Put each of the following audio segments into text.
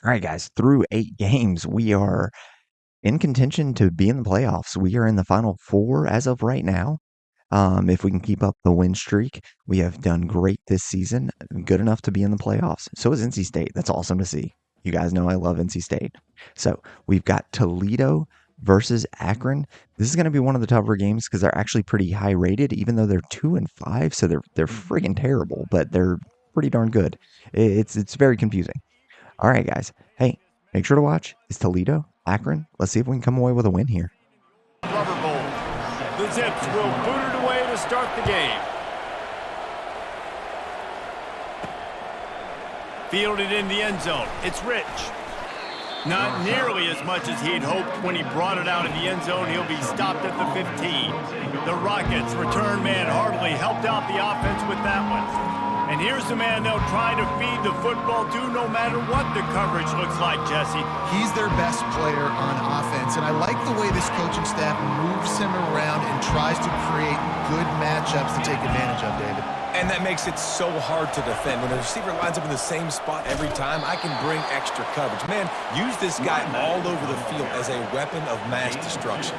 All right, guys, through 8 games, we are in contention to be in the playoffs. We are in the final four as of right now. If we can keep up the win streak, we have done great this season, good enough to be in the playoffs. So is NC State. That's awesome to see. You guys know I love NC State. So we've got Toledo versus Akron. This is going to be one of the tougher games because they're actually pretty high rated, even though they're 2-5. So they're friggin' terrible, but they're pretty darn good. It's very confusing. All right, guys. Hey, make sure to watch. It's Toledo, Akron. Let's see if we can come away with a win here. Rubber bowl. The Zips will boot it away to start the game. Fielded in the end zone. It's Rich. Not nearly as much as he'd hoped when he brought it out in the end zone. He'll be stopped at the 15. The Rockets return man Hardley helped out the offense with that one. And here's the man they'll try to feed the football to no matter what the coverage looks like, Jesse. He's their best player on offense, and I like the way this coaching staff moves him around and tries to create good matchups to take advantage of, David. And that makes it so hard to defend. When a receiver lines up in the same spot every time, I can bring extra coverage. Man, use this guy all over the field as a weapon of mass destruction.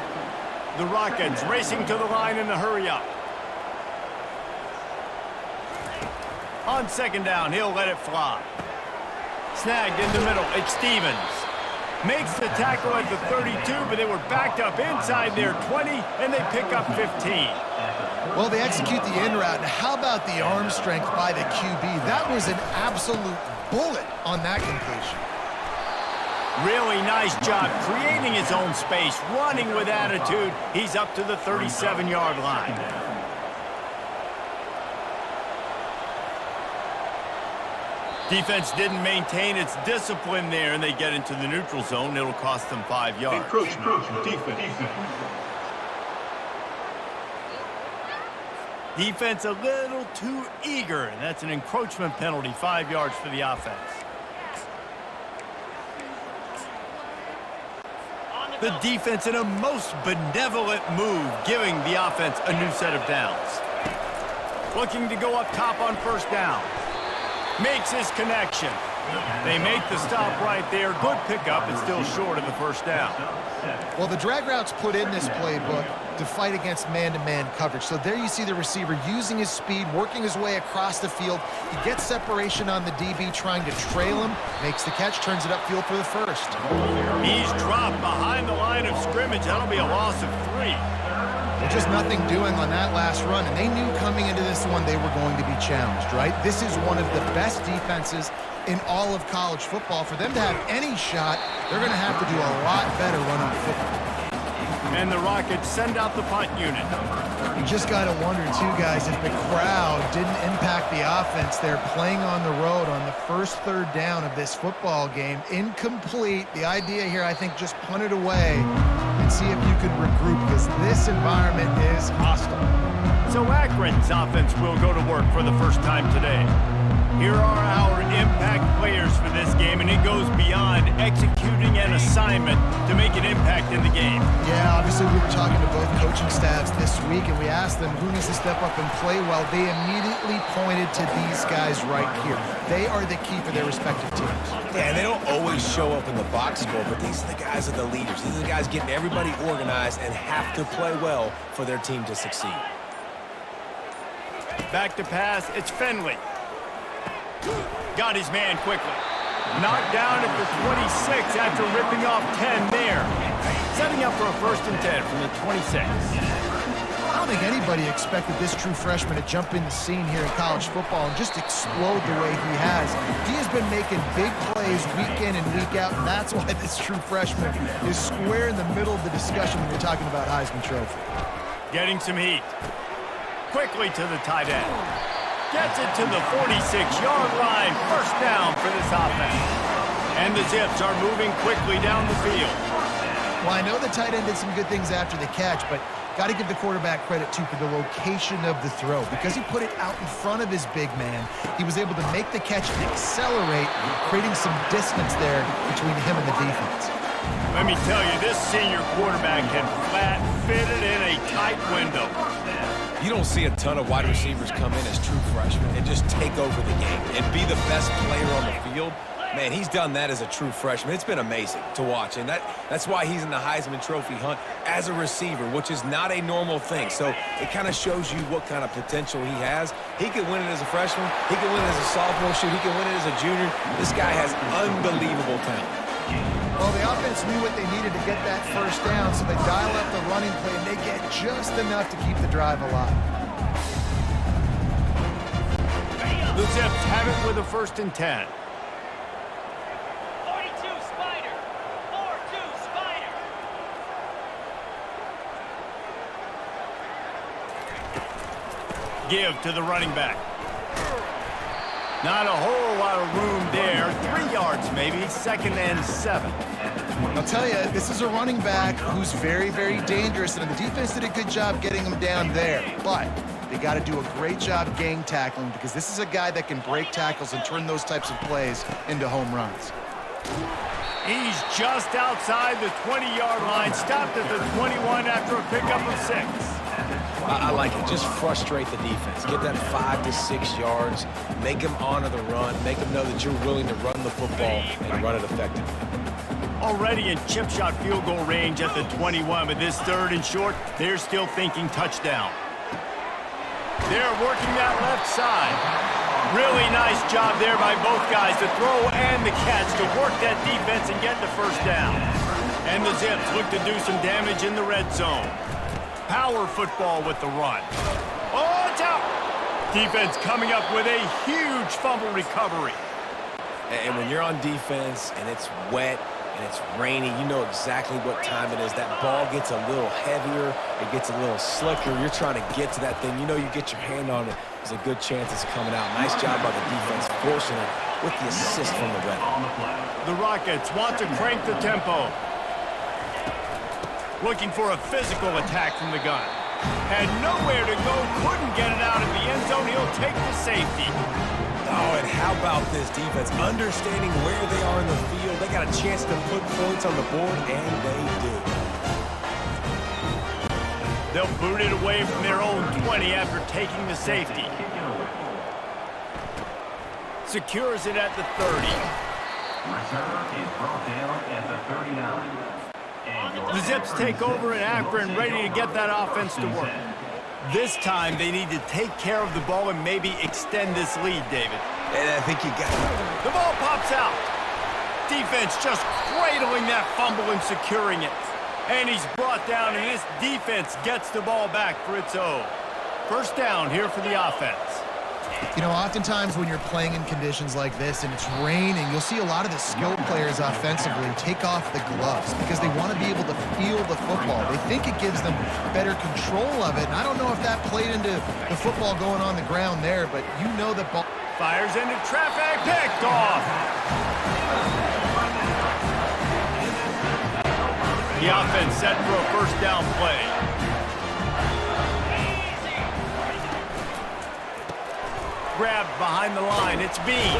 The Rockets racing to the line in the hurry-up. On second down, he'll let it fly. Snagged in the middle, it's Stevens. Makes the tackle at the 32, but they were backed up inside their 20, and they pick up 15. Well, they execute the in route, and how about the arm strength by the QB? That was an absolute bullet on that completion. Really nice job creating his own space, running with attitude. He's up to the 37-yard line. Defense didn't maintain its discipline there, and they get into the neutral zone. It'll cost them 5 yards. Defense a little too eager, and that's an encroachment penalty, 5 yards for the offense. The defense in a most benevolent move, giving the offense a new set of downs. Looking to go up top on first down. Makes his connection. They make the stop right there. Good pickup, and still short of the first down. Well, the drag route's put in this playbook to fight against man-to-man coverage. So there you see the receiver using his speed, working his way across the field. He gets separation on the DB, trying to trail him, makes the catch, turns it upfield for the first. He's dropped behind the line of scrimmage. That'll be a loss of 3. Well, just nothing doing on that last run, and they knew coming into this one they were going to be challenged, right? This is one of the best defenses in all of college football. For them to have any shot, they're going to have to do a lot better running the football. And the Rockets send out the punt unit. You just got to wonder, too, guys, if the crowd didn't impact the offense. They're playing on the road on the first third down of this football game. Incomplete. The idea here, I think, just punt it away and see if you can regroup, because this environment is hostile. So Akron's offense will go to work for the first time today. Here are our impact players for this game, and it goes beyond executing an assignment to make an impact in the game. Yeah, obviously we were talking to both coaching staffs this week, and we asked them who needs to step up and play well. They immediately pointed to these guys right here. They are the key for their respective teams. Yeah, they don't always show up in the box score, but these are the guys that are the leaders. These are the guys getting everybody organized and have to play well for their team to succeed. Back to pass, it's Finley. Got his man quickly. Knocked down at the 26 after ripping off 10 there. Setting up for a 1st and 10 from the 26. I don't think anybody expected this true freshman to jump in the scene here in college football and just explode the way he has. He has been making big plays week in and week out, and that's why this true freshman is square in the middle of the discussion when you're talking about Heisman Trophy. Getting some heat. Quickly to the tight end. Gets it to the 46-yard line. First down for this offense. And the Zips are moving quickly down the field. Well, I know the tight end did some good things after the catch, but got to give the quarterback credit, too, for the location of the throw. Because he put it out in front of his big man, he was able to make the catch and accelerate, creating some distance there between him and the defense. Let me tell you, this senior quarterback can flat fit it in a tight window. You don't see a ton of wide receivers come in as true freshmen and just take over the game and be the best player on the field. Man, he's done that as a true freshman. It's been amazing to watch, and that's why he's in the Heisman Trophy hunt as a receiver, which is not a normal thing. So it kind of shows you what kind of potential he has. He could win it as a freshman. He could win it as a sophomore. Shoot, he can win it as a junior. This guy has unbelievable talent. Well, the offense knew what they needed to get that first down, so they dial up the running play, and they get just enough to keep the drive alive. The Zips have it with a 1st and 10. 42 Spider. 4-2 Spider. Give to the running back. Not a whole lot of room there. 3 yards maybe. 2nd and 7. I'll tell you, this is a running back who's very, very dangerous, and the defense did a good job getting him down there. But they got to do a great job gang tackling, because this is a guy that can break tackles and turn those types of plays into home runs. He's just outside the 20-yard line. Stopped at the 21 after a pickup of 6. I like it. Just frustrate the defense. Get that 5 to 6 yards. Make them honor the run. Make them know that you're willing to run the football and run it effectively. Already in chip shot field goal range at the 21, but this 3rd and short, they're still thinking touchdown. They're working that left side. Really nice job there by both guys to throw and the catch to work that defense and get the 1st down. And the Zips look to do some damage in the red zone. Power football with the run. Oh, it's out! Defense coming up with a huge fumble recovery. And when you're on defense and it's wet and it's rainy, you know exactly what time it is. That ball gets a little heavier. It gets a little slicker. You're trying to get to that thing. You know you get your hand on it. There's a good chance it's coming out. Nice job by the defense forcing it with the assist from the ref. The Rockets want to crank the tempo. Looking for a physical attack from the gun. Had nowhere to go, couldn't get it out of the end zone. He'll take the safety. Oh, and how about this defense? Understanding where they are in the field. They got a chance to put points on the board, and they do. They'll boot it away from their own 20 after taking the safety. Secures it at the 30. Reserve is brought down at the 39. The Zips take over in Akron, ready to get that offense to work. This time, they need to take care of the ball and maybe extend this lead, David. And I think you got it. The ball pops out. Defense just cradling that fumble and securing it. And he's brought down, and this defense gets the ball back for its own. 1st down here for the offense. You know, oftentimes when you're playing in conditions like this and it's raining, you'll see a lot of the skilled players offensively take off the gloves because they want to be able to feel the football. They think it gives them better control of it. And I don't know if that played into the football going on the ground there, but you know that ball Fires into traffic, picked off. The offense set for a 1st down play. Grabbed behind the line. It's Bean.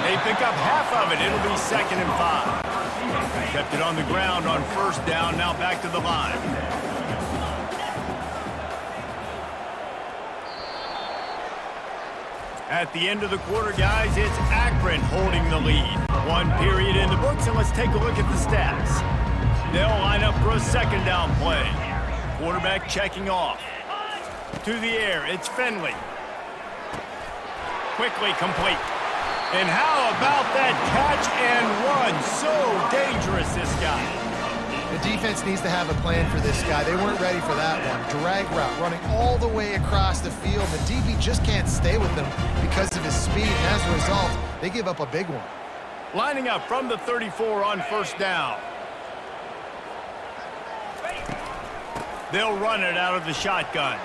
They pick up half of it. It'll be 2nd and 5. Kept it on the ground on 1st down. Now back to the line. At the end of the quarter, guys, it's Akron holding the lead. 1 period in the books, and let's take a look at the stats. They'll line up for a 2nd down play. Quarterback checking off. To the air, it's Finley. Quickly complete. And how about that catch and run? So dangerous, this guy. The defense needs to have a plan for this guy. They weren't ready for that one. Drag route, running all the way across the field. The DB just can't stay with him because of his speed, and as a result, they give up a big one. Lining up from the 34 on 1st down. They'll run it out of the shotgun.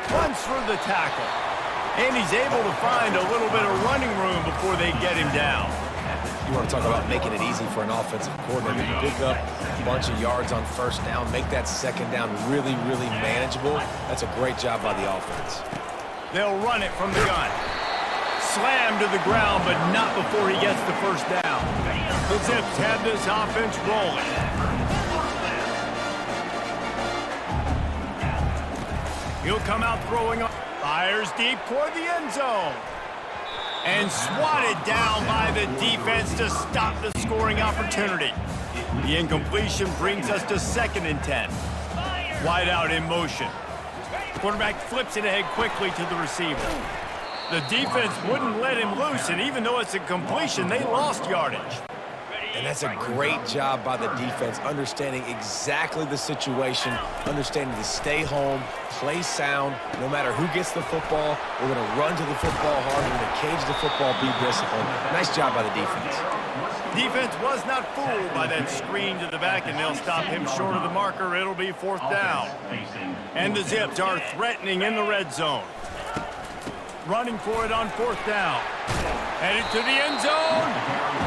Runs for the tackle. And he's able to find a little bit of running room before they get him down. You want to talk about making it easy for an offensive coordinator to pick up a bunch of yards on 1st down, make that 2nd down really, really manageable. That's a great job by the offense. They'll run it from the gun. Slammed to the ground, but not before he gets the 1st down. The Zips have this offense rolling. He'll come out throwing. Fires deep toward the end zone. And swatted down by the defense to stop the scoring opportunity. The incompletion brings us to 2nd and 10. Wide out in motion. Quarterback flips it ahead quickly to the receiver. The defense wouldn't let him loose, and even though it's a completion, they lost yardage. And that's a great job by the defense, understanding exactly the situation, understanding to stay home, play sound. No matter who gets the football, we're going to run to the football hard. We're going to cage the football, be disciplined. Nice job by the defense. Defense was not fooled by that screen to the back, and they'll stop him short of the marker. It'll be 4th down. And the Zips are threatening in the red zone. Running for it on 4th down. Headed to the end zone.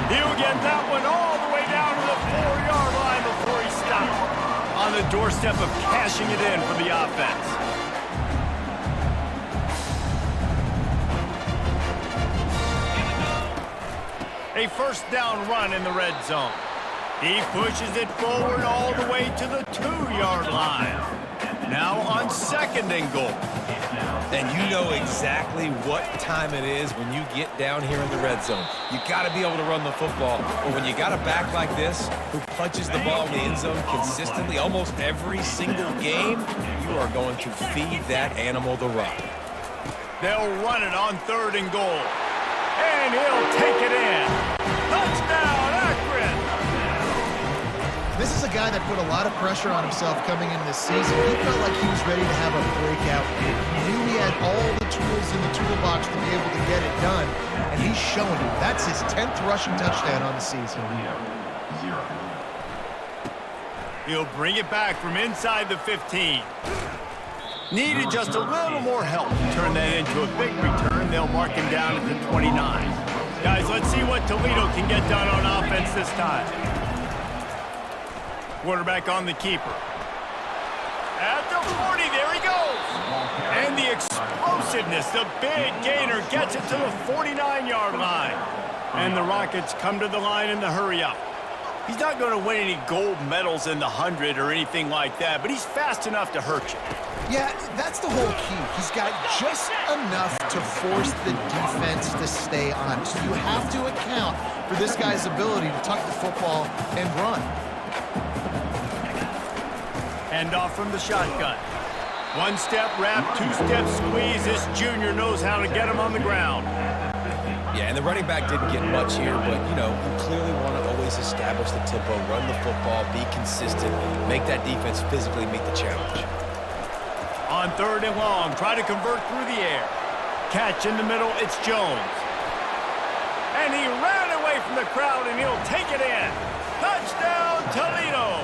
He'll get that one all the way down to the 4-yard line before he stopped. On the doorstep of cashing it in for the offense. A 1st down run in the red zone. He pushes it forward all the way to the 2-yard line. Now on 2nd and goal. And you know exactly what time it is when you get down here in the red zone. You got to be able to run the football. But when you got a back like this who punches the ball in the end zone consistently almost every single game, you are going to feed that animal the rock. They'll run it on 3rd and goal. And he'll take it in. Touchdown, Akron! This is a guy that put a lot of pressure on himself coming into this season. He felt like he was ready to have a breakout game. He knew he had all the tools in the toolbox to be able to get it done, and he's showing it. That's his 10th rushing touchdown on the season. He'll bring it back from inside the 15. Needed just a little more help to turn that into a big return. They'll mark him down at the 29. Guys, let's see what Toledo can get done on offense this time. Quarterback on the keeper. At the 40, there he goes. And the explosiveness, the big gainer gets it to the 49-yard line. And the Rockets come to the line in the hurry-up. He's not going to win any gold medals in the 100 or anything like that, but he's fast enough to hurt you. Yeah, that's the whole key. He's got just enough to force the defense to stay honest. You have to account for this guy's ability to tuck the football and run. Hand off from the shotgun. 1-step wrap, 2-step squeeze. This junior knows how to get him on the ground. Yeah, and the running back didn't get much here, but, you know, you clearly want to always establish the tempo, run the football, be consistent, make that defense physically meet the challenge. On 3rd and long, try to convert through the air. Catch in the middle, it's Jones. And he ran away from the crowd, and he'll take it in. Touchdown, Toledo!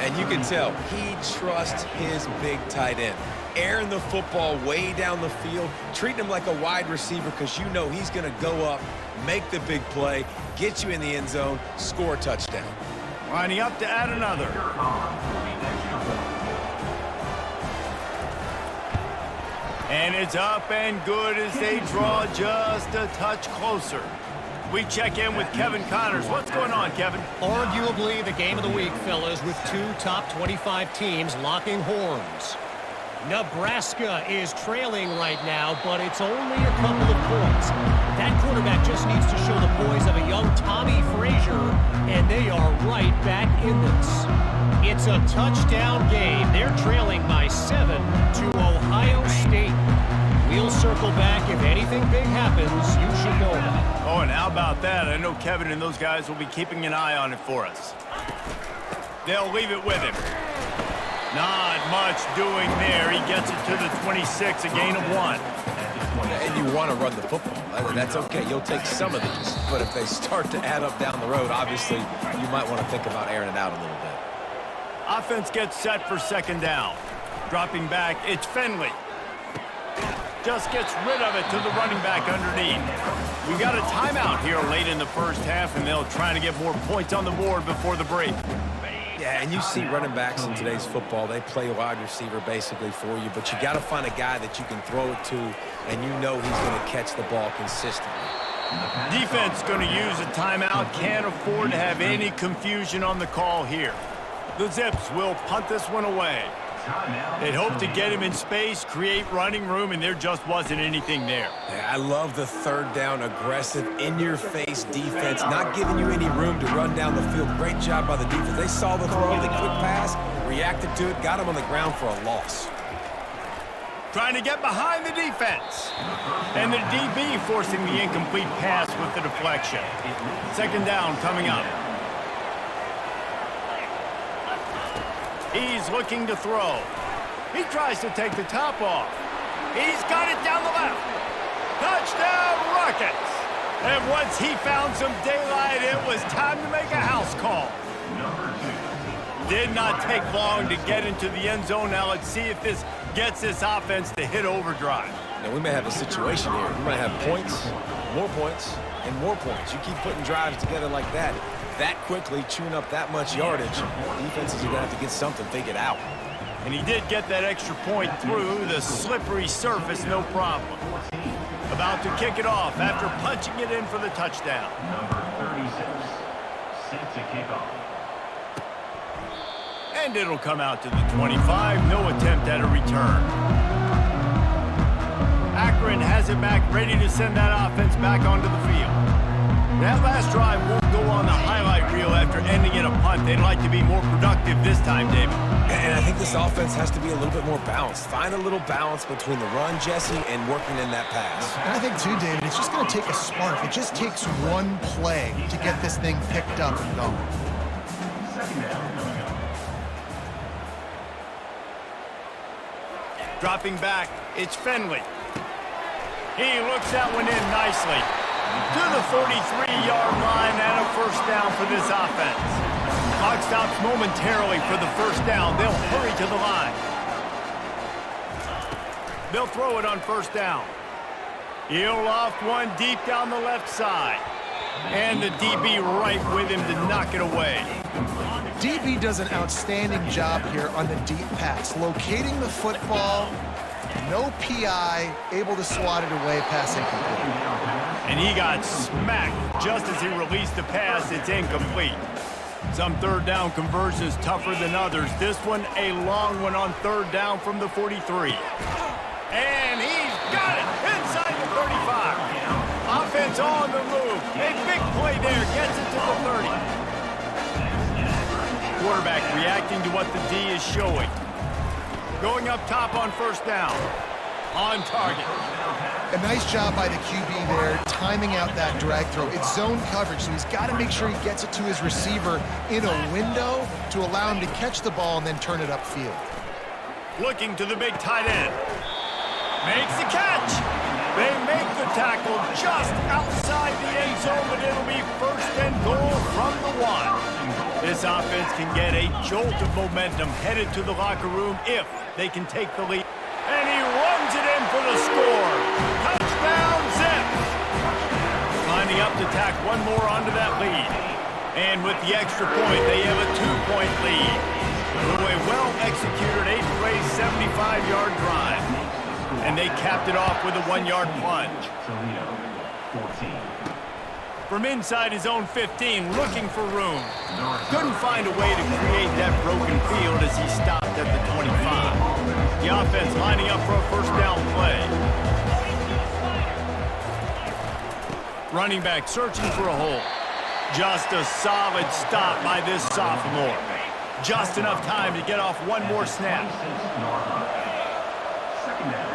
And you can tell he trusts his big tight end. Airing the football way down the field, treating him like a wide receiver because you know he's going to go up, make the big play, get you in the end zone, score a touchdown. Lining up to add another. And it's up and good as they draw just a touch closer. We check in with Kevin Connors. What's going on, Kevin? Arguably the game of the week, fellas, with 2 top 25 teams locking horns. Nebraska is trailing right now, but it's only a couple of points. That quarterback just needs to show the poise of a young Tommy Frazier, and they are right back in this. It's a touchdown game. They're trailing by 7 to Ohio State. We'll circle back. If anything big happens, you should know about it. Oh, and how about that? I know Kevin and those guys will be keeping an eye on it for us. They'll leave it with him. Not much doing there. He gets it to the 26, a gain of 1. And you want to run the football. That's okay. You'll take some of these. But if they start to add up down the road, obviously, you might want to think about airing it out a little bit. Offense gets set for 2nd down. Dropping back, it's Finley. Just gets rid of it to the running back underneath. We got a timeout here late in the first half, and they'll try to get more points on the board before the break. Yeah, and you see running backs in today's football, they play wide receiver basically for you, but you got to find a guy that you can throw it to, and you know he's going to catch the ball consistently. Defense going to use a timeout. Can't afford to have any confusion on the call here. The Zips will punt this one away. They'd hoped to get him in space, create running room, and there just wasn't anything there. Yeah, I love the third down, aggressive, in-your-face defense, not giving you any room to run down the field. Great job by the defense. They saw the throw, the quick pass, reacted to it, got him on the ground for a loss. Trying to get behind the defense. And the DB forcing the incomplete pass with the deflection. Second down coming up. He's looking to throw. He tries to take the top off. He's got it down the left. Touchdown, Rockets! And once he found some daylight, it was time to make a house call. Did not take long to get into the end zone. Now let's see if this gets this offense to hit overdrive. Now, we may have a situation here. We might have points, and more points. You keep putting drives together like that quickly, chewing up that much yardage, defenses are going to have to get something figured out. And he did get that extra point through the slippery surface, no problem. About to kick it off after punching it in for the touchdown. Number 36, set to kick off. And it'll come out to the 25. No attempt at a return. Akron has it back, ready to send that offense back onto the field. That last drive won't go on the highlight reel after ending in a punt. They'd like to be more productive this time, David. And I think this offense has to be a little bit more balanced. Find a little balance between the run, Jesse, and working in that pass. And I think, too, David, it's just going to take a spark. It just takes one play to get this thing picked up and going. Second down. Dropping back, it's Finley. He looks that one in nicely. To the 43-yard line and a first down for this offense. Clock stops momentarily for the first down. They'll hurry to the line. They'll throw it on first down. He'll loft one deep down the left side. And the DB right with him to knock it away. DB does an outstanding job here on the deep pass, locating the football, no PI, able to swat it away, pass incomplete. And he got smacked just as he released the pass. It's incomplete. Some third down conversions tougher than others. This one a long one on third down from the 43. And he's got it inside the 35. Offense on the move. A big play there. Gets it to the 30. Quarterback reacting to what the D is showing. Going up top on first down. On target. A nice job by the QB there, timing out that drag throw. It's zone coverage, so he's got to make sure he gets it to his receiver in a window to allow him to catch the ball and then turn it upfield. Looking to the big tight end. Makes the catch. They make the tackle just outside the end zone, but it'll be first and goal from the 1. This offense can get a jolt of momentum headed to the locker room if they can take the lead. And he runs it in for the score. Touchdown, Zips. Lining up to tack one more onto that lead. And with the extra point, they have a 2-point lead. Through a well-executed 8-play, 75-yard drive. And they capped it off with a 1-yard plunge. Toledo, 14. From inside his own 15, looking for room. Couldn't find a way to create that broken field as he stopped at the 25. The offense lining up for a first down play. Running back searching for a hole. Just a solid stop by this sophomore. Just enough time to get off one more snap. Second down.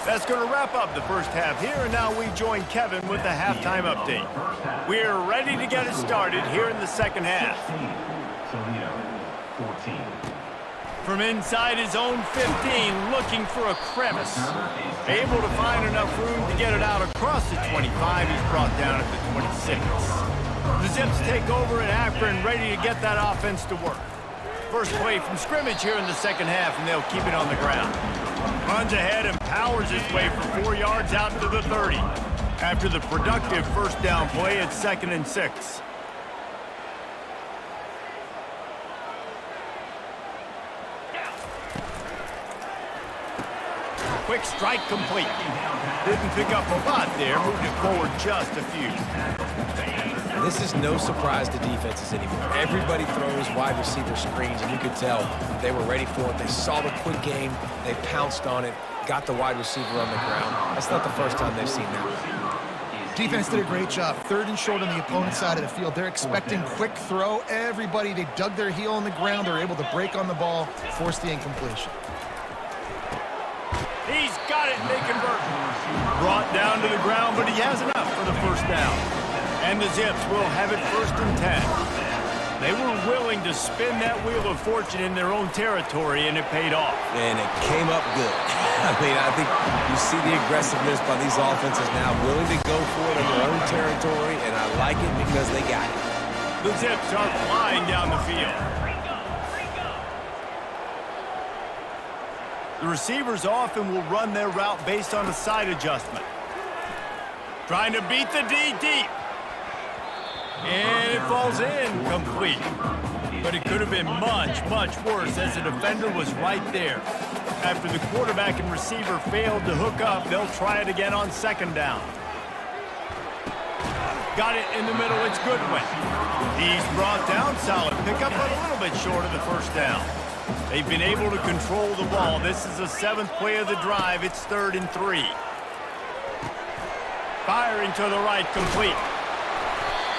That's going to wrap up the first half here, and now we join Kevin with the halftime update. We're ready to get it started here in the second half. Toledo, 14. From inside his own 15, looking for a crevice. Able to find enough room to get it out across the 25. He's brought down at the 26. The Zips take over at Akron, ready to get that offense to work. First play from scrimmage here in the second half, and they'll keep it on the ground. Runs ahead and powers his way for 4 yards out to the 30. After the productive first down play, it's 2nd and 6. Quick strike complete. Didn't pick up a lot there, moved it forward just a few. this is no surprise to defenses anymore. Everybody throws wide receiver screens, and you could tell they were ready for it. They saw the quick game. They pounced on it, got the wide receiver on the ground. That's not the first time they've seen that. Defense did a great job. 3rd and short on the opponent's side of the field. They're expecting quick throw. Everybody, they dug their heel on the ground. They're able to break on the ball, force the incompletion. He's got it, and they convert. Brought down to the ground, but he has enough for the first down. And the Zips will have it 1st and 10. They were willing to spin that wheel of fortune in their own territory, and it paid off. And it came up good. I mean, I think you see the aggressiveness by these offenses now, willing to go for it in their own territory, and I like it because they got it. The Zips are flying down the field. The receivers often will run their route based on a side adjustment. Trying to beat the D deep. And it falls in complete. But it could have been much, much worse as the defender was right there. After the quarterback and receiver failed to hook up, they'll try it again on 2nd down. Got it in the middle, it's Goodwin. He's brought down, solid pickup, but a little bit short of the 1st down. They've been able to control the ball. This is the 7th play of the drive. It's 3rd and 3. Firing to the right, complete.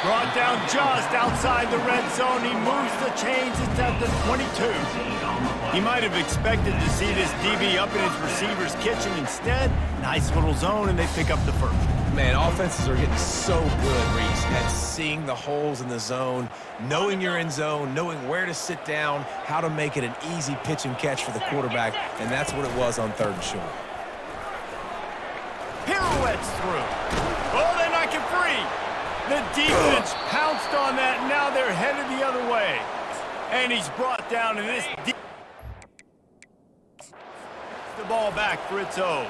Brought down just outside the red zone. He moves the chains. It's at the 22. He might have expected to see this DB up in his receiver's kitchen. Instead, nice little zone, and they pick up the 1st. Man, offenses are getting so good, Reese, at seeing the holes in the zone, knowing you're in zone, knowing where to sit down, how to make it an easy pitch and catch for the quarterback, and that's what it was on 3rd and short. Pirouettes through. Oh, they knock it free. The defense pounced on that, and now they're headed the other way. And he's brought down, and this the ball back for its own.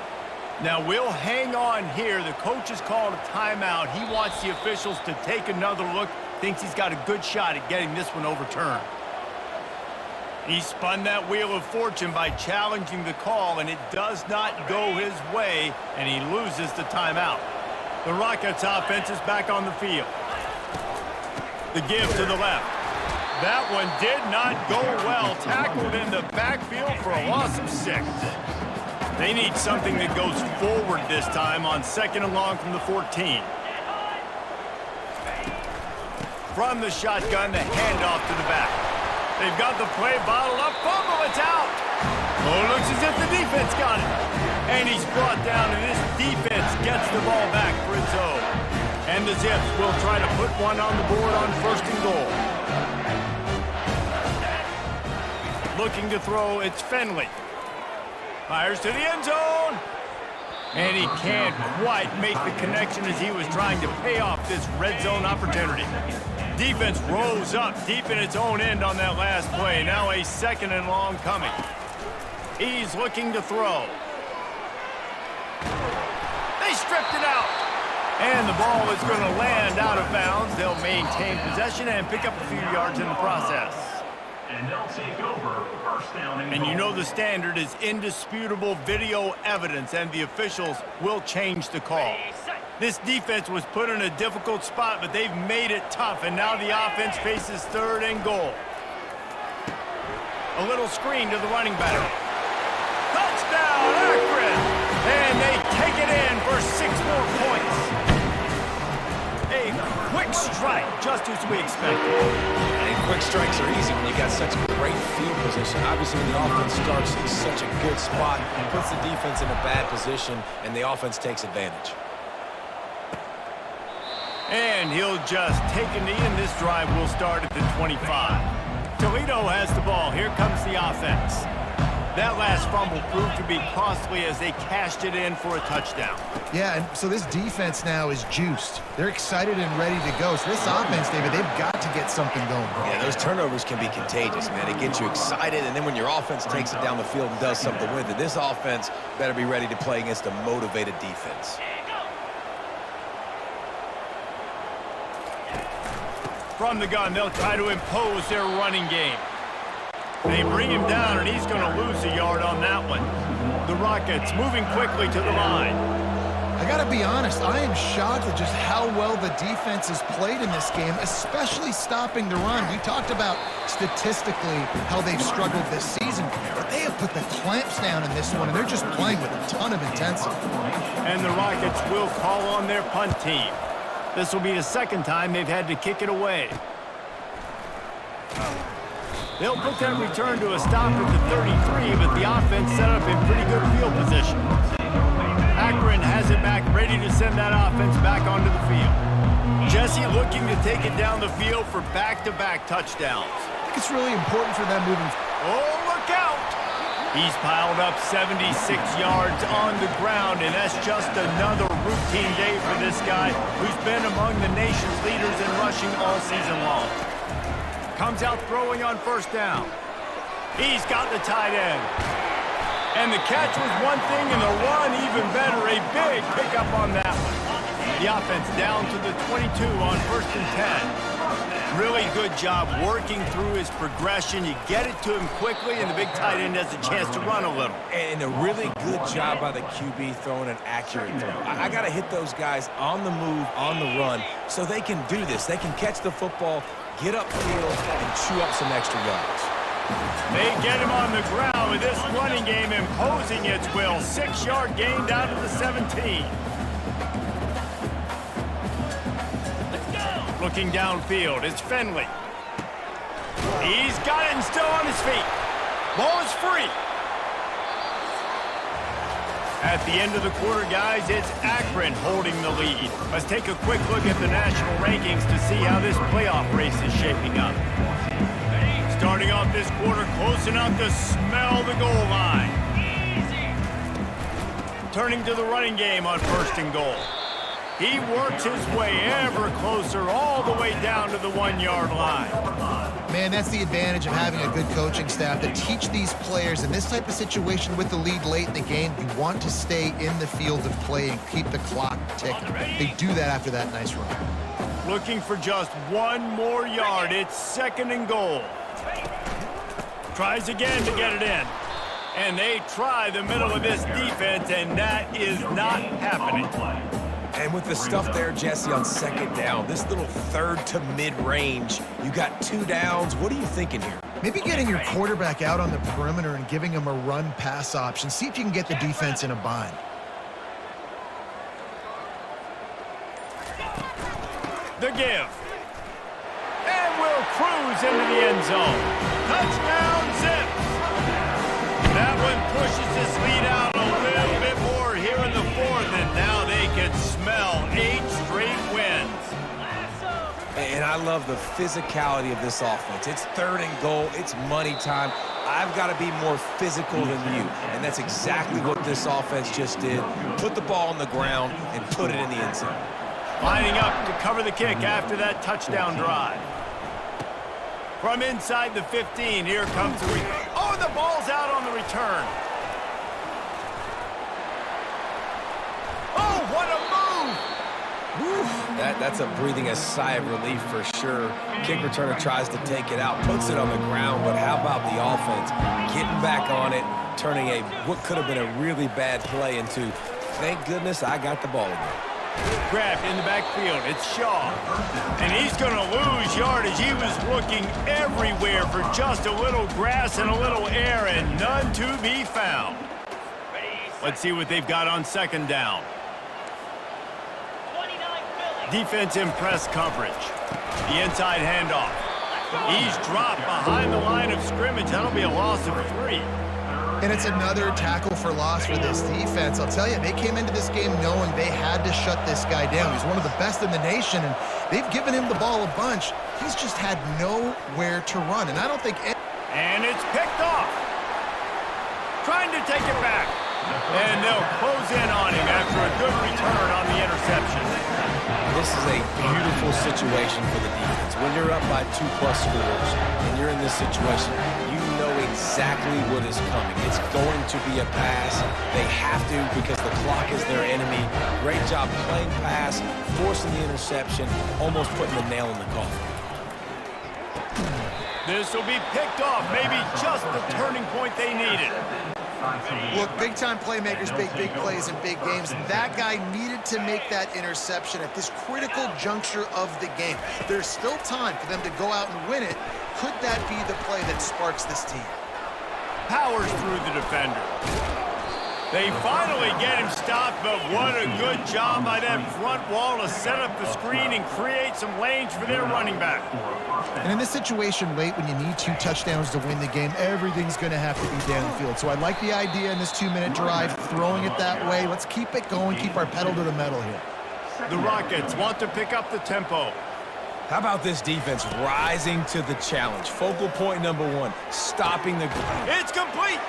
Now we'll hang on here. The coach has called a timeout. He wants the officials to take another look. Thinks he's got a good shot at getting this one overturned. He spun that wheel of fortune by challenging the call, and it does not go his way, and he loses the timeout. The Rockets offense is back on the field. The give to the left. That one did not go well. Tackled in the backfield for a loss of 6. They need something that goes forward this time on 2nd and long from the 14. From the shotgun, the handoff to the back. They've got the play bottled up. Fumble, it's out. Oh, it looks as if the defense got it. And he's brought down, and this defense gets the ball back for its own. And the Zips will try to put one on the board on 1st and goal. Looking to throw, it's Finley. Fires to the end zone. And he can't quite make the connection as he was trying to pay off this red zone opportunity. Defense rose up deep in its own end on that last play. Now a 2nd and long coming. He's looking to throw. They stripped it out. And the ball is going to land out of bounds. They'll maintain possession and pick up a few yards in the process. And they'll take over 1st down and And you know the standard is indisputable video evidence, and the officials will change the call. This defense was put in a difficult spot, but they've made it tough, and now the offense faces 3rd and goal. A little screen to the running back. Touchdown, Akron! And they take it in for 6 more points. A quick strike, just as we expected. And quick strikes are easy when you got such great field position. Obviously, when the offense starts in such a good spot, it puts the defense in a bad position, and the offense takes advantage. And he'll just take a knee, and this drive will start at the 25. Toledo has the ball. Here comes the offense. That last fumble proved to be costly as they cashed it in for a touchdown. Yeah, and so this defense now is juiced. They're excited and ready to go. So this offense, David, they've got to get something going. Yeah, those turnovers can be contagious, man. It gets you excited, and then when your offense takes it down the field and does something with it, this offense better be ready to play against a motivated defense. From the gun, they'll try to impose their running game. They bring him down, and he's going to lose a yard on that one. The Rockets moving quickly to the line. I I got to be honest, I am shocked at just how well the defense has played in this game, especially stopping the run. We talked about statistically how they've struggled this season, but they have put the clamps down in this one, and they're just playing with a ton of intensity. And the Rockets will call on their punt team. This will be the second time they've had to kick it away. They'll put that return to a stop at the 33, but the offense set up in pretty good field position. Akron has it back, ready to send that offense back onto the field. Jesse looking to take it down the field for back-to-back touchdowns. I think it's really important for them moving forward. Oh, look out! He's piled up 76 yards on the ground, and that's just another routine day for this guy who's been among the nation's leaders in rushing all season long. Comes out throwing on first down. He's got the tight end. And the catch was one thing, and the run even better. A big pickup on that one. The offense down to the 22 on 1st and 10. Really good job working through his progression. You get it to him quickly, and the big tight end has a chance to run a little. And a really good job by the QB throwing an accurate throw. I got to hit those guys on the move, on the run, so they can do this. They can catch the football, get upfield, and chew up some extra yards. They get him on the ground with this running game imposing its will. 6-yard gain down to the 17. Looking downfield, it's Finley. He's got it and still on his feet. Ball is free. At the end of the quarter, guys, it's Akron holding the lead. Let's take a quick look at the national rankings to see how this playoff race is shaping up. Starting off this quarter, close enough to smell the goal line. Turning to the running game on 1st and goal. He works his way ever closer all the way down to the 1-yard line. Man, that's the advantage of having a good coaching staff to teach these players in this type of situation with the lead late in the game. You want to stay in the field of play and keep the clock ticking. They do that after that nice run. Looking for just one more yard. It's 2nd and goal. Tries again to get it in. And they try the middle of this defense, and that is not happening. And with the stuff there, Jesse, on 2nd down, this little 3rd to mid-range, you got 2 downs. What are you thinking here? Maybe getting your quarterback out on the perimeter and giving him a run-pass option. See if you can get the defense in a bind. The give. And will cruise into the end zone. Touchdown, Zips. That one pushes this lead out a little bit more here in the 4th, and now they can smell 8 straight wins. And I love the physicality of this offense. It's 3rd and goal. It's money time. I've got to be more physical than you. And that's exactly what this offense just did. Put the ball on the ground and put it in the end zone. Lining up to cover the kick after that touchdown drive. From inside the 15, here comes the oh, the ball's out on the return. Oh, what a move! Woo. That's a breathing a sigh of relief for sure. Kick returner tries to take it out, puts it on the ground, but how about the offense getting back on it, turning what could have been a really bad play into, thank goodness I got the ball again. Grabbed in the backfield, it's Shaw. And he's going to lose yardage. He was looking everywhere for just a little grass and a little air, and none to be found. Let's see what they've got on 2nd down. Defense in press coverage. The inside handoff. He's dropped behind the line of scrimmage. That'll be a loss of 3. And it's another tackle for loss for this defense. I'll tell you, they came into this game knowing they had to shut this guy down. He's one of the best in the nation, and they've given him the ball a bunch. He's just had nowhere to run, and I don't think... And it's picked off. Trying to take it back. And they'll close in on him after a good return on the interception. This is a beautiful situation for the defense. When you're up by 2+ scores and you're in this situation, you know exactly what is coming. It's going to be a pass. They have to because the clock is their enemy. Great job playing pass, forcing the interception, almost putting the nail in the coffin. This will be picked off, maybe just the turning point they needed. Look, big-time playmakers make big plays in big games, and that guy needed to make that interception at this critical juncture of the game. There's still time for them to go out and win it. Could that be the play that sparks this team? Powers through the defender. They finally get him stopped, but what a good job by that front wall to set up the screen and create some lanes for their running back. And in this situation late when you need 2 touchdowns to win the game, everything's going to have to be downfield. So I like the idea in this 2-minute drive, throwing it that way. Let's keep it going, keep our pedal to the metal here. The Rockets want to pick up the tempo. How about this defense rising to the challenge? Focal point number 1, stopping the... It's complete.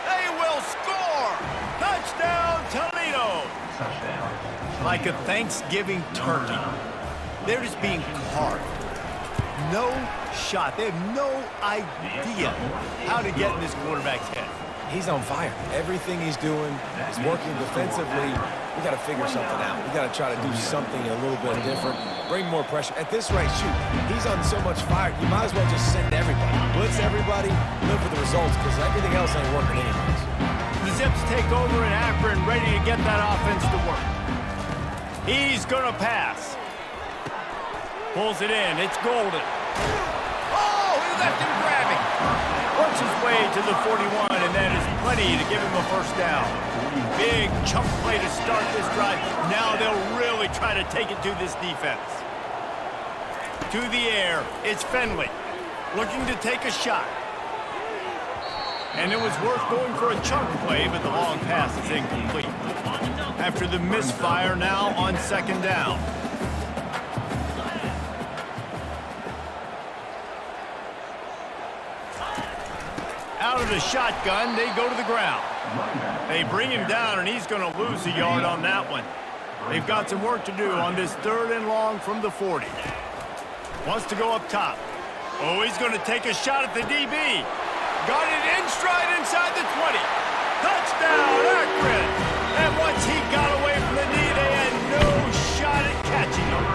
They will score. Touchdown, Toledo. Like a Thanksgiving turkey. They're just being carved. No shot. They have no idea how to get in this quarterback's head. He's on fire. Everything he's doing is working defensively. We got to figure something out. We got to try to do something a little bit different. Bring more pressure. At this rate, shoot, he's on so much fire, you might as well just send everybody. Blitz everybody, live for the results, because everything else ain't working anyways. The Zips take over in Akron, ready to get that offense to work. He's going to pass. Pulls it in. It's Golden. Oh, he left him grabbing. Works his way to the 41, and that is plenty to give him a first down. Big chunk play to start this drive. Now they'll really try to take it to this defense. To the air, it's Finley. Looking to take a shot. And it was worth going for a chunk play, but the long pass is incomplete. After the misfire, now on second down. Out of the shotgun, they go to the ground. They bring him down, and he's going to lose a yard on that one. They've got some work to do on this 3rd and long from the 40. Wants to go up top. Oh, he's going to take a shot at the DB. Got it in stride inside the 20. Touchdown, Akron. And once he got away from the knee, they had no shot at catching him.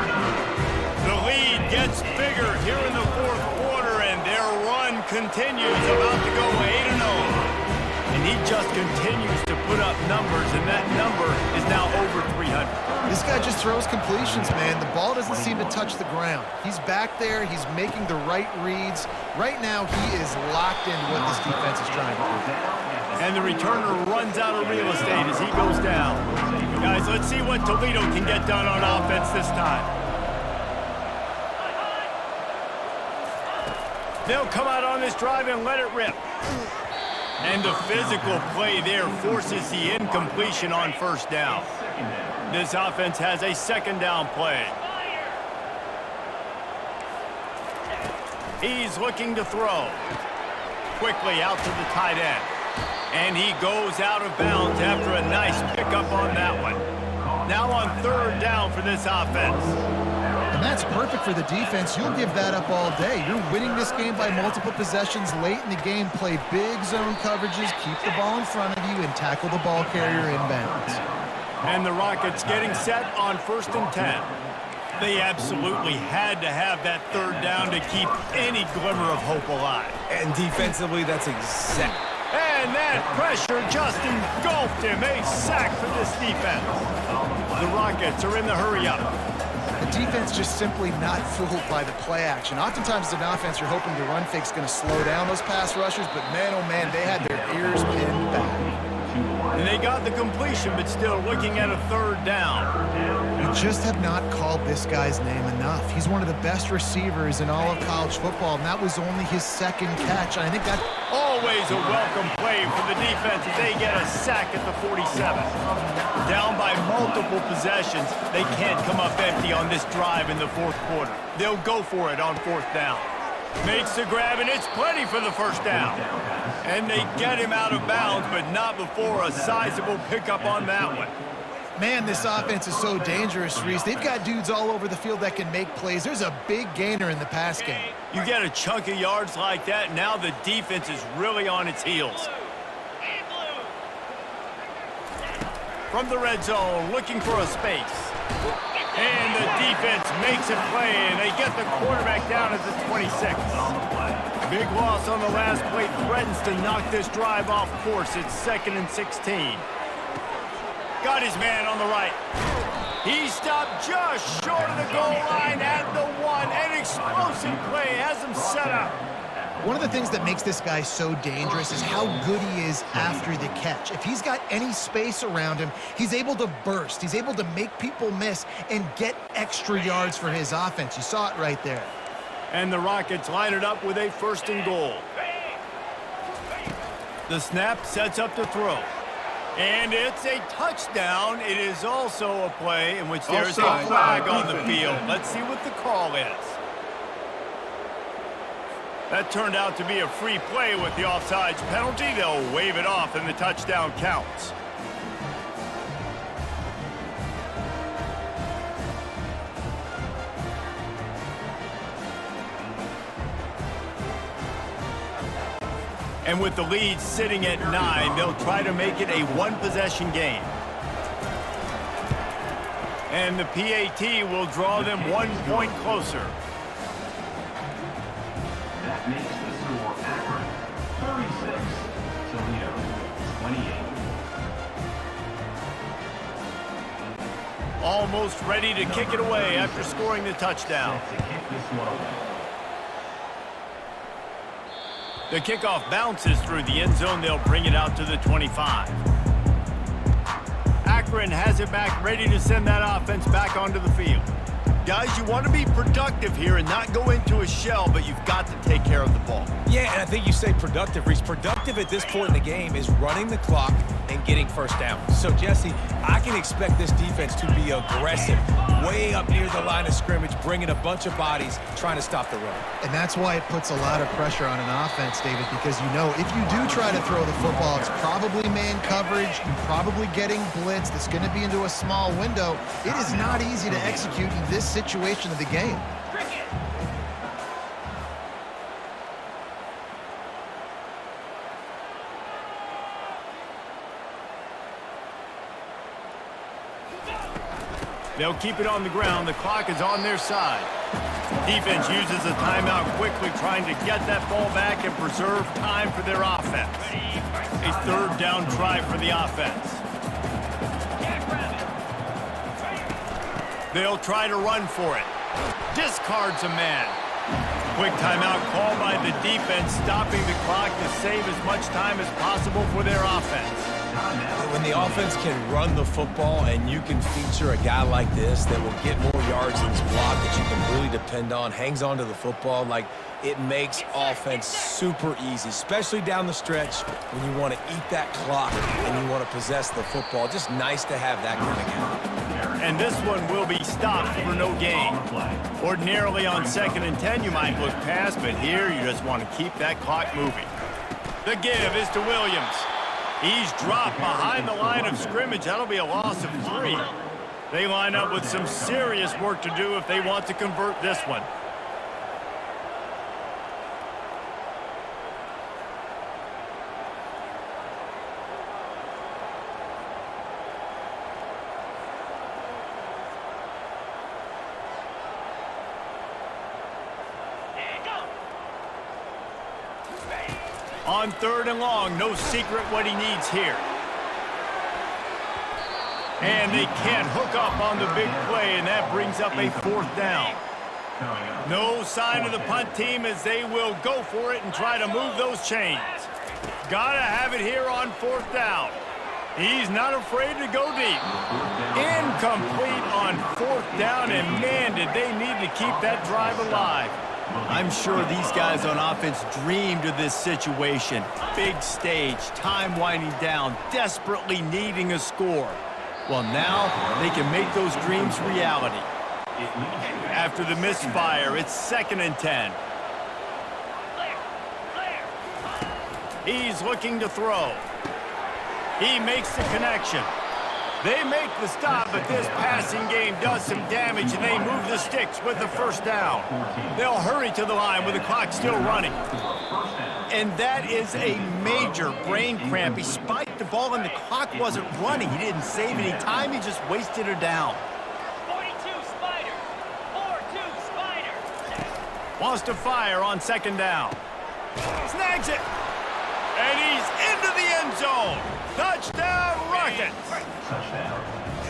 The lead gets bigger here in the 4th quarter, and their run continues, about to go 8-0. And he just continues to put up numbers, and that number is now over 300. This guy just throws completions, man. The ball doesn't seem to touch the ground. He's back there. He's making the right reads. Right now, he is locked into what this defense is trying to do. And the returner runs out of real estate as he goes down. Guys, let's see what Toledo can get done on offense this time. They'll come out on this drive and let it rip. And the physical play there forces the incompletion on first down. This offense has a second down play. He's looking to throw. Quickly out to the tight end. And he goes out of bounds after a nice pickup on that one. Now on 3rd down for this offense. And that's perfect for the defense. You'll give that up all day. You're winning this game by multiple possessions late in the game. Play big zone coverages, keep the ball in front of you, and tackle the ball carrier inbounds. And the Rockets getting set on 1st and 10. They absolutely had to have that 3rd down to keep any glimmer of hope alive. And defensively, that's exact. And that pressure just engulfed him. A sack for this defense. The Rockets are in the hurry-up. The defense just simply not fooled by the play action. Oftentimes as an offense, you're hoping the run fake's going to slow down those pass rushers, but man, oh man, they had their ears pinned back. And they got the completion, but still looking at a 3rd down. We just have not called this guy's name enough. He's one of the best receivers in all of college football, and that was only his 2nd catch. I think that... Always a welcome play for the defense as they get a sack at the 47. Down by multiple possessions, they can't come up empty on this drive in the 4th quarter. They'll go for it on 4th down. Makes the grab, and it's plenty for the first down. And they get him out of bounds, but not before a sizable pickup on that one. Man, this offense is so dangerous, Reese. They've got dudes all over the field that can make plays. There's a big gainer in the pass game. You get a chunk of yards like that, now the defense is really on its heels. From the red zone, looking for a space. And the defense makes a play, and they get the quarterback down at the 26. Big loss on the last play threatens to knock this drive off course. It's 2nd and 16. Got his man on the right. He stopped just short of the goal line at the 1. An explosive play has him set up. One of the things that makes this guy so dangerous is how good he is after the catch. If he's got any space around him, he's able to burst. He's able to make people miss and get extra yards for his offense. You saw it right there. And the Rockets line it up with a 1st and goal. The snap sets up the throw. And it's a touchdown. It is also a play in which there's a flag on the field. Let's see what the call is. That turned out to be a free play with the offsides penalty. They'll wave it off and the touchdown counts. And with the lead sitting at 9, they'll try to make it a one-possession game. And the PAT will draw them 1 point closer. That makes the score Akron 36, Toledo 28. Almost ready to kick it away after scoring the touchdown. Set to kick this one away. The kickoff bounces through the end zone. They'll bring it out to the 25. Akron has it back, ready to send that offense back onto the field. Guys, you want to be productive here and not go into a shell, but you've got to take care of the ball. Yeah, and I think you say productive, Reese. Productive at this point in the game is running the clock and getting first down. So, Jesse, I can expect this defense to be aggressive, way up near the line of scrimmage, bringing a bunch of bodies, trying to stop the run. And that's why it puts a lot of pressure on an offense, David, because you know if you do try to throw the football, it's probably man coverage, you're probably getting blitzed, it's going to be into a small window. It is not easy to execute in this situation of the game. They'll keep it on the ground. The clock is on their side. Defense uses a timeout quickly, trying to get that ball back and preserve time for their offense. A 3rd down try for the offense. They'll try to run for it. Discards a man. Quick timeout called by the defense, stopping the clock to save as much time as possible for their offense. When the offense can run the football and you can feature a guy like this that will get more yards in his block that you can really depend on, hangs on to the football, like it makes offense super easy, especially down the stretch when you want to eat that clock and you want to possess the football. Just nice to have that kind of guy. And this one will be stopped for no gain. Ordinarily on 2nd and 10, you might look past, but here you just want to keep that clock moving. The give is to Williams. He's dropped behind the line of scrimmage. That'll be a loss of 3. They line up with some serious work to do if they want to convert this one. On 3rd and long, no secret what he needs here. And they can't hook up on the big play, and that brings up a 4th down. No sign of the punt team as they will go for it and try to move those chains. Gotta have it here on 4th down. He's not afraid to go deep. Incomplete on 4th down, and man, did they need to keep that drive alive. I'm sure these guys on offense dreamed of this situation. Big stage, time winding down, desperately needing a score. Well, now they can make those dreams reality. After the misfire, it's 2nd and 10. He's looking to throw. He makes the connection. They make the stop, but this passing game does some damage, and they move the sticks with the 1st down. They'll hurry to the line with the clock still running. And that is a major brain cramp. He spiked the ball, and the clock wasn't running. He didn't save any time. He just wasted her down. 42 Spider. 4-2 Spider. Wants to fire on 2nd down. Snags it. And he's into the end zone. Touchdown, Rockets.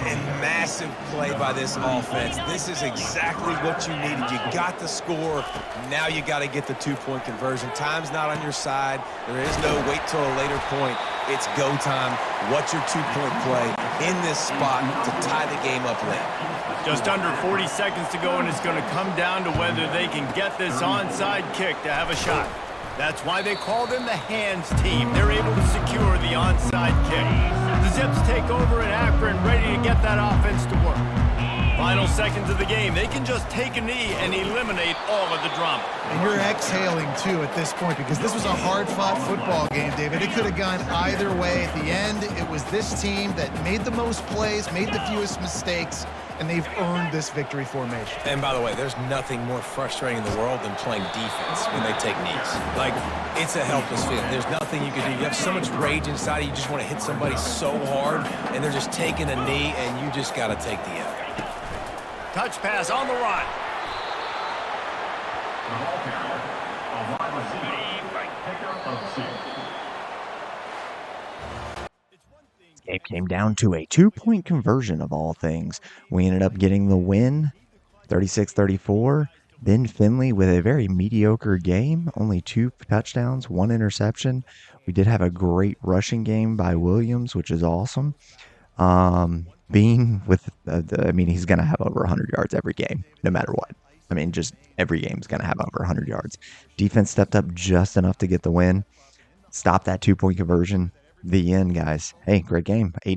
And massive play by this offense. This is exactly what you needed. You got the score. Now you got to get the two-point conversion. Time's not on your side. There is no wait till a later point. It's go time. What's your two-point play in this spot to tie the game up late? Just under 40 seconds to go, and it's going to come down to whether they can get this onside kick to have a shot. That's why they call them the hands team. They're able to secure the onside kick. The Zips take over in Akron, ready to get that offense to work. Final seconds of the game. They can just take a knee and eliminate all of the drama. And you're exhaling, too, at this point, because this was a hard-fought football game, David. It could have gone either way. At the end, it was this team that made the most plays, made the fewest mistakes, and they've earned this victory formation. And by the way, there's nothing more frustrating in the world than playing defense when they take knees. Like, it's a helpless feeling. There's nothing you can do. You have so much rage inside of you. You just want to hit somebody so hard, and they're just taking a knee, and you just got to take the L. Touch pass on the run. The ball carrier, a wide receiver, pickup of 6. Game came down to a 2-point conversion of all things. We ended up getting the win, 36-34. Ben Finley with a very mediocre game, only 2 touchdowns, 1 interception. We did have a great rushing game by Williams, which is awesome. Being with, I mean, he's going to have over 100 yards every game, no matter what. I mean, just every game is going to have over 100 yards. Defense stepped up just enough to get the win. Stop that 2-point conversion. The end, guys. Hey, great game. 8